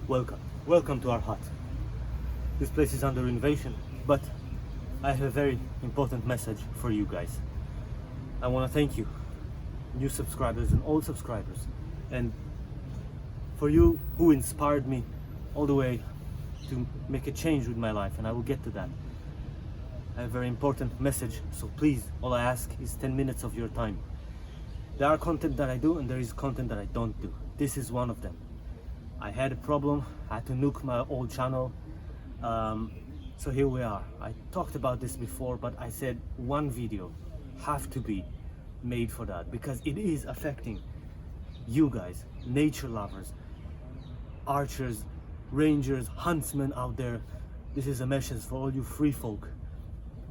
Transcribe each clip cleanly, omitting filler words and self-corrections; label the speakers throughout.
Speaker 1: Welcome to our hut. This place is under invasion, but I have a very important message for you guys. I want to thank you, new subscribers and old subscribers, and for you who inspired me all the way to make a change with my life, and I will get to that. I have a very important message, so please, all I ask is 10 minutes of your time. There are content that I do and there is content that I don't do. This is one of them. I had a problem, I had to nuke my old channel, so here we are. I talked about this before, but I said one video have to be made for that because it is affecting you guys, nature lovers, archers, rangers, huntsmen out there. This is a message for all you free folk.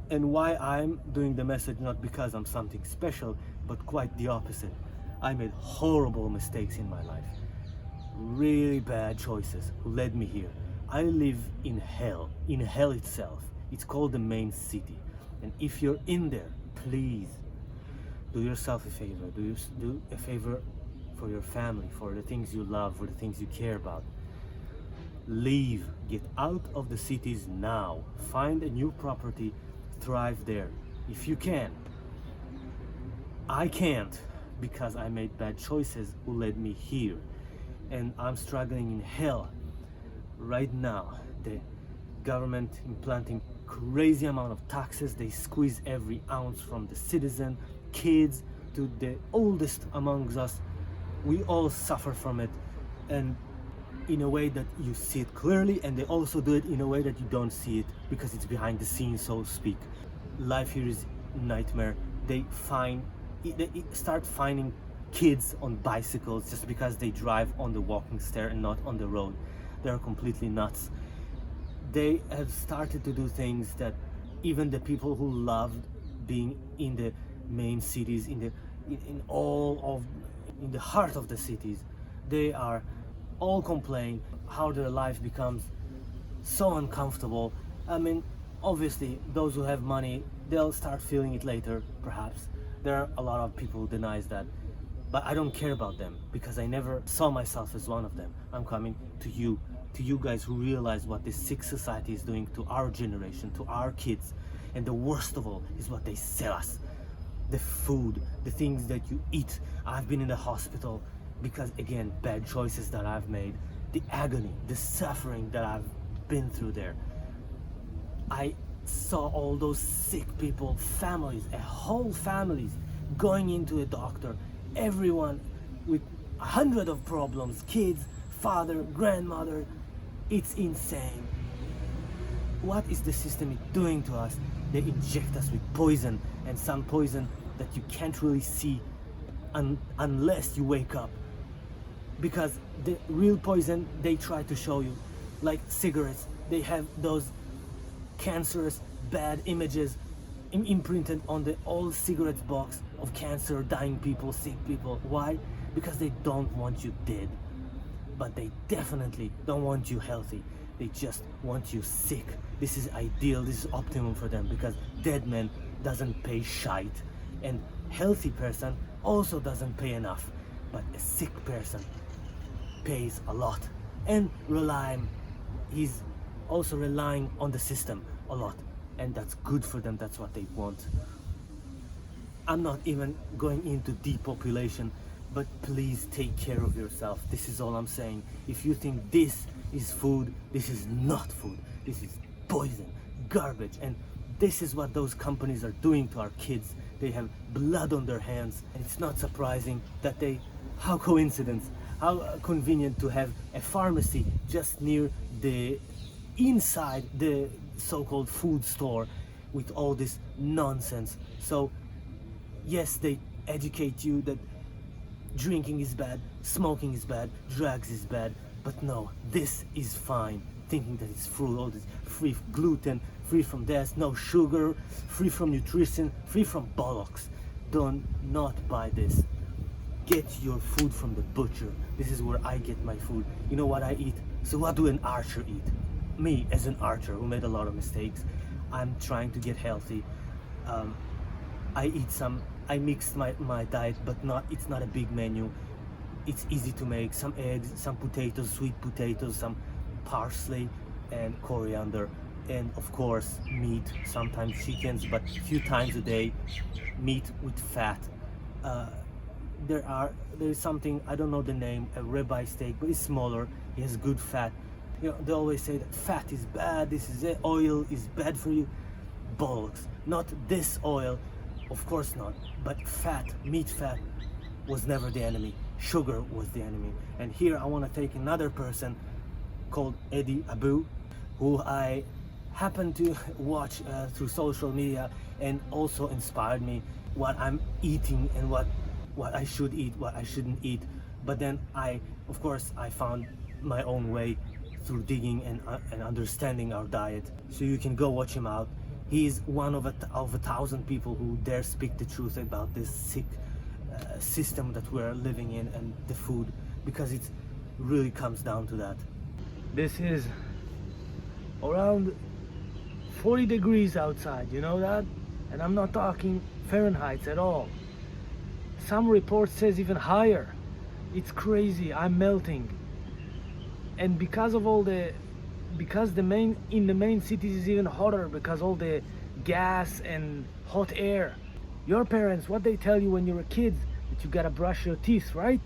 Speaker 1: And why I'm doing the message, not because I'm something special, but quite the opposite. I made horrible mistakes in my life. Really bad choices who led me here. I live in hell itself. It's called the main city. And if you're in there, please do yourself a favor. Do a favor for your family, for the things you love, for the things you care about. Leave, get out of the cities now. Find a new property, thrive there. If you can. I can't because I made bad choices who led me here. And I'm struggling in hell right now. The government implanting crazy amount of taxes. They squeeze every ounce from the citizen, kids to the oldest amongst us. We all suffer from it, and in a way that you see it clearly, and they also do it in a way that you don't see it because it's behind the scenes, so to speak. Life here is a nightmare. They start finding kids on bicycles just because they drive on the walking stair and not on the road. They're completely nuts. They have started to do things that even the people who loved being in the main cities, in the heart of the cities, they are all complain how their life becomes so uncomfortable. I mean, obviously those who have money, they'll start feeling it later, perhaps. There are a lot of people who denies that. But I don't care about them because I never saw myself as one of them. I'm coming to you guys who realize what this sick society is doing to our generation, to our kids. And the worst of all is what they sell us. The food, the things that you eat. I've been in the hospital because, again, bad choices that I've made. The agony, the suffering that I've been through there. I saw all those sick people, families, whole families going into a doctor. Everyone with 100 of problems, kids, father, grandmother. It's insane. What is the system doing to us? They inject us with poison, and some poison that you can't really see unless you wake up. Because the real poison they try to show you, like cigarettes, they have those cancerous bad images imprinted on the old cigarette box of cancer, dying people, sick people. Why? Because they don't want you dead, but they definitely don't want you healthy. They just want you sick. This is ideal, this is optimum for them, because dead man doesn't pay shite, and healthy person also doesn't pay enough, but a sick person pays a lot, and he's also relying on the system a lot. And that's good for them, that's what they want. I'm not even going into depopulation, but please take care of yourself. This is all I'm saying. If you think this is food, this is not food. This is poison, garbage, and this is what those companies are doing to our kids. They have blood on their hands, and it's not surprising that how coincidence, how convenient to have a pharmacy just near inside the so-called food store with all this nonsense. So yes, they educate you that drinking is bad, smoking is bad, drugs is bad, but no, this is fine. Thinking that it's fruit, all this free gluten, free from this, no sugar, free from nutrition, free from bollocks. Do not buy this. Get your food from the butcher. This is where I get my food. You know what I eat? So what do an archer eat? Me, as an archer who made a lot of mistakes, I'm trying to get healthy. I mixed my diet, but it's not a big menu. it's easy to make. Some eggs, some potatoes, sweet potatoes, some parsley and coriander, and of course meat, sometimes chickens, but a few times a day, meat with fat. uh, there's something, I don't know the name, a ribeye steak, but it's smaller, it has good fat. You know, they always say that fat is bad, this is it, oil is bad for you. Bollocks. Not this oil, of course not, but fat, meat fat was never the enemy. Sugar was the enemy. And here I want to take another person called Eddie Abu, who I happened to watch through social media, and also inspired me what I'm eating and what I should eat, what I shouldn't eat. But then of course I found my own way through digging and understanding our diet. So you can go watch him out. He is one of a thousand people who dare speak the truth about this sick system that we're living in, and the food, because it really comes down to that. This is around 40 degrees outside, you know that? And I'm not talking Fahrenheit at all. Some report says even higher. It's crazy, I'm melting. And because of all the in the main cities is even hotter, because all the gas and hot air. Your parents, what they tell you when you're a kid, that you gotta brush your teeth, right?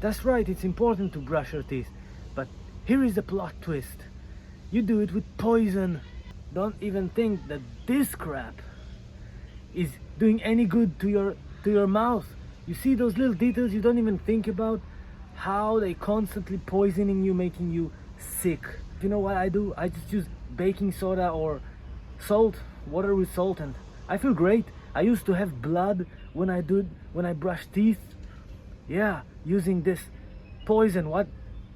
Speaker 1: That's right, it's important to brush your teeth. But here is the plot twist. You do it with poison. Don't even think that this crap is doing any good to your mouth. You see those little details you don't even think about, how they constantly poisoning you, making you sick. You know what I do? I just use baking soda or salt, water with salt, and I feel great. I used to have blood when I brush teeth. Yeah, using this poison. What?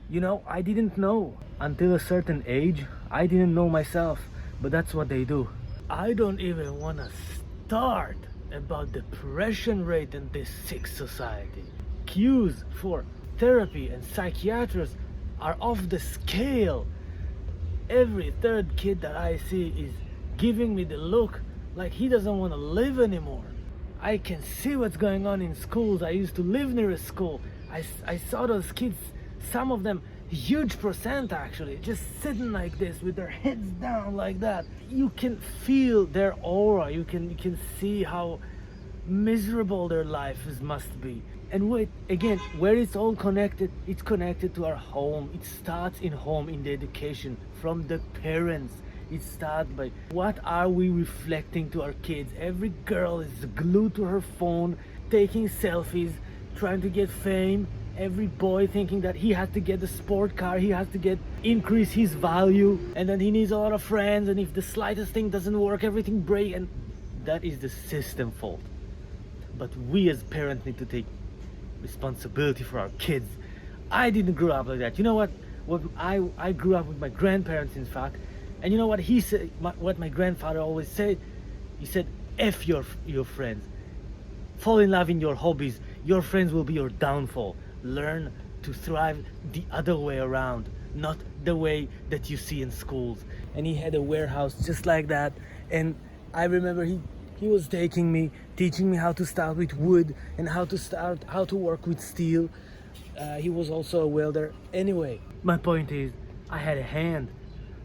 Speaker 1: You know, I didn't know. Until a certain age, I didn't know myself, but that's what they do. I don't even want to start about depression rate in this sick society. Queues for therapy and psychiatrists are off the scale. Every third kid that I see is giving me the look like he doesn't want to live anymore. I can see what's going on in schools. I used to live near a school. I saw those kids, some of them, huge percent actually, just sitting like this with their heads down like that. You can feel their aura. You can see how miserable their lives must be. And wait, again, where it's all connected, it's connected to our home. It starts in home, in the education, from the parents. It starts by what are we reflecting to our kids. Every girl is glued to her phone, taking selfies, trying to get fame. Every boy thinking that he has to get the sport car, he has to increase his value, and then he needs a lot of friends, and if the slightest thing doesn't work, everything breaks, and that is the system fault. But we as parents need to take responsibility for our kids. I didn't grow up like that. You know what? I grew up with my grandparents, in fact, and you know what he said? What my grandfather always said? He said, "F your friends. Fall in love in your hobbies. Your friends will be your downfall. Learn to thrive the other way around, not the way that you see in schools." And he had a warehouse just like that, and I remember he was taking me, teaching me how to start with wood and how to work with steel. He was also a welder. Anyway, my point is, I had a hand.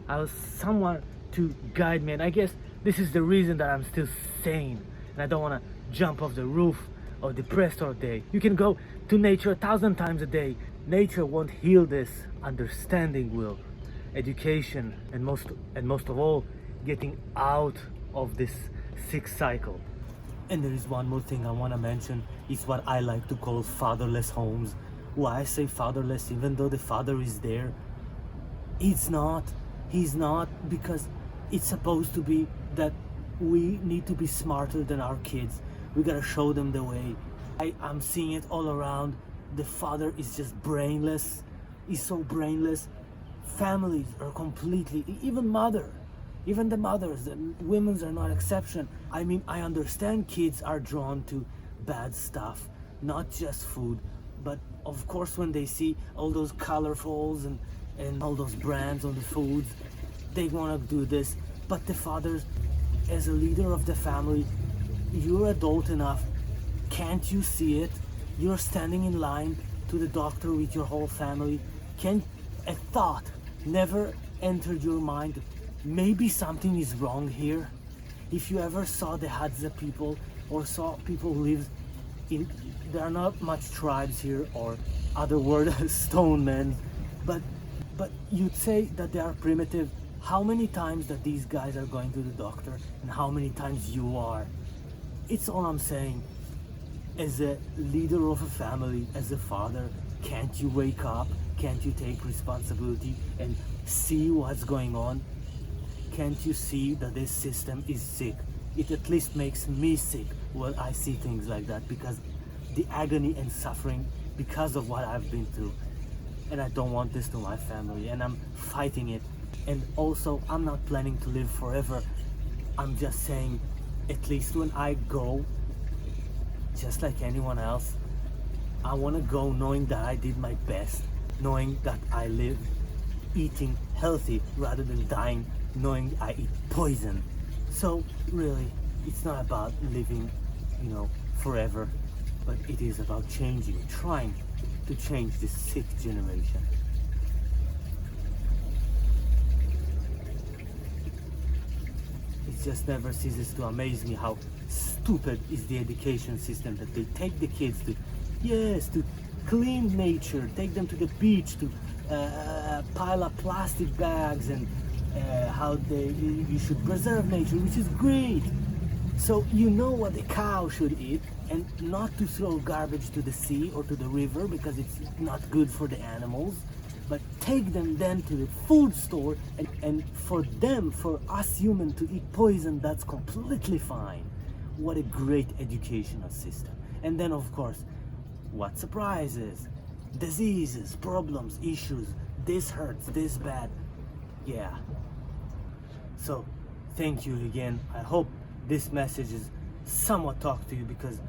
Speaker 1: I was someone to guide me, and I guess this is the reason that I'm still sane and I don't want to jump off the roof or depressed all day. You can go to nature 1,000 times a day. Nature won't heal this. Understanding will. Education, and most of all, getting out of this sick cycle. And there is one more thing I want to mention. It's what I like to call fatherless homes. Why I say fatherless, even though the father is there? He's not, because it's supposed to be that we need to be smarter than our kids. We gotta show them the way. I'm seeing it all around. The father is just brainless. He's so brainless. Families are completely, even the mothers, the women's are not exception. I mean, I understand kids are drawn to bad stuff, not just food, but of course when they see all those colorfuls and all those brands on the foods, they want to do this. But the fathers, as a leader of the family, you're adult enough. Can't you see it? You're standing in line to the doctor with your whole family? Can a thought never entered your mind? Maybe something is wrong here. If you ever saw the Hadza people or saw people who live in, there are not much tribes here or other word stone men, but you'd say that they are primitive. How many times that these guys are going to the doctor and how many times you are? It's all I'm saying. As a leader of a family, as a father, can't you wake up? Can't you take responsibility and see what's going on? Can't you see that this system is sick? It at least makes me sick when I see things like that, because the agony and suffering because of what I've been through. And I don't want this to my family, and I'm fighting it. And also, I'm not planning to live forever. I'm just saying, at least when I go, just like anyone else, I want to go knowing that I did my best, knowing that I live eating healthy rather than dying knowing I eat poison. So really, it's not about living, forever, but it is about changing, trying to change this sick generation. It just never ceases to amaze me how stupid is the education system, that they take the kids to clean nature, take them to the beach to pile up plastic bags, and how you should preserve nature, which is great. So you know what the cow should eat, and not to throw garbage to the sea or to the river because it's not good for the animals, but take them then to the food store, and for us human to eat poison, that's completely fine. What a great educational system. And then of course, what surprises? Diseases, problems, issues, this hurts, this bad. Yeah. So thank you again. I hope this message is somewhat talk to you, because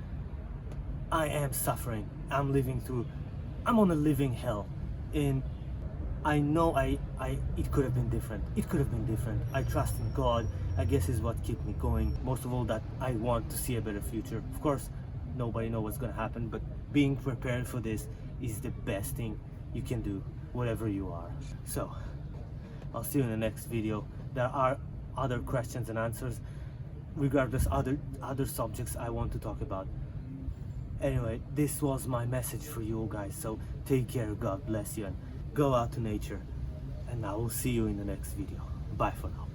Speaker 1: I am suffering. I'm on a living hell, and I know it could have been different. It could have been different. I trust in God, I guess, is what kept me going. Most of all, that I want to see a better future. Of course, nobody knows what's gonna happen, but being prepared for this is the best thing you can do, whatever you are. So I'll see you in the next video. There are other questions and answers, regardless other subjects I want to talk about. Anyway, this was my message for you guys. So take care, God bless you, and go out to nature. And I will see you in the next video. Bye for now.